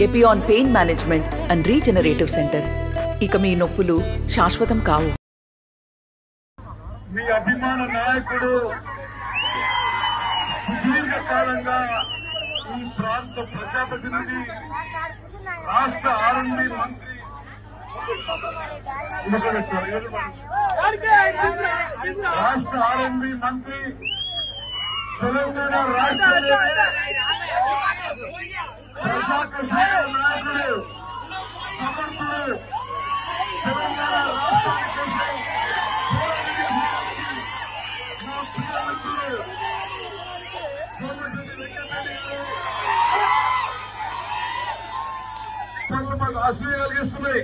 Epione pain management and regenerative centre. ఇక మీ నొప్పులు శాశ్వతం కావు. మీ అభిమాన నాయకుడు సుదీర్ఘకాలంగా ఈ ప్రాంత ప్రజాప్రతినిధి, రాష్ట్ర ఆర్ఎండ్బి మంత్రి, రాష్ట్ర ఆర్ఎండ్బి మంత్రి, తెలంగాణ రాష్ట్ర ప్రజాకర్షణ నాయకుడు, సమర్థుడు, తెలంగాణ రాష్ట్రానికి కొంతమంది అసూయ కలిగిస్తున్నాయి.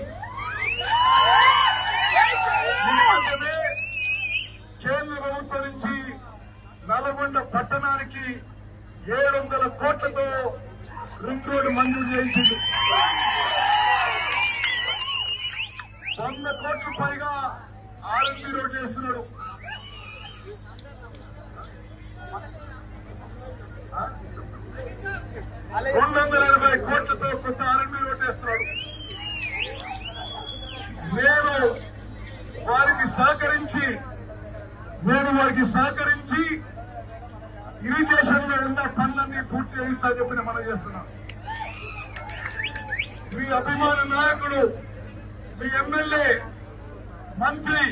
కేంద్ర ప్రభుత్వం నుంచి నల్గొండ పట్టణానికి 700 కోట్లతో రింగ్ రోడ్డు మంజూరు చేయించింది. 100 కోట్ల పైగా ఆర్ఎండ్బి రోడ్డు చేస్తున్నాడు. 280 కోట్లతో కొత్త ఆర్ఎండ్బి రోడ్డు వేస్తున్నాడు. నేను వారికి సహకరించి ఇరిగేషన్ లో ఉన్న పనులన్నీ పూర్తి చేయిస్తా చెప్పిన మనం చేస్తున్నాం. మీ అభిమాన నాయకుడు, మీ ఎమ్మెల్యే, మంత్రి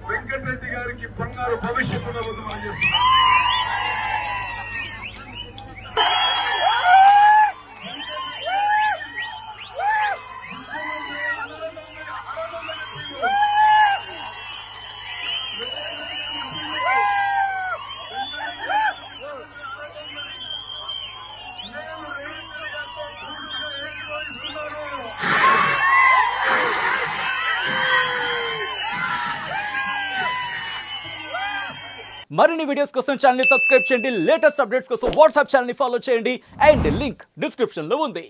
వెంకటరెడ్డి గారికి బంగారు భవిష్యత్తు ఉన్నది మనం చేస్తున్నాం. మరిన్ని వీడియోస్ కోసం ఛానల్ ని సబ్స్క్రైబ్ చేయండి. లేటెస్ట్ అప్డేట్స్ కోసం వాట్సాప్ ఛానల్ ని ఫాలో చేయండి. అండ్ లింక్ డిస్క్రిప్షన్ లో ఉంది.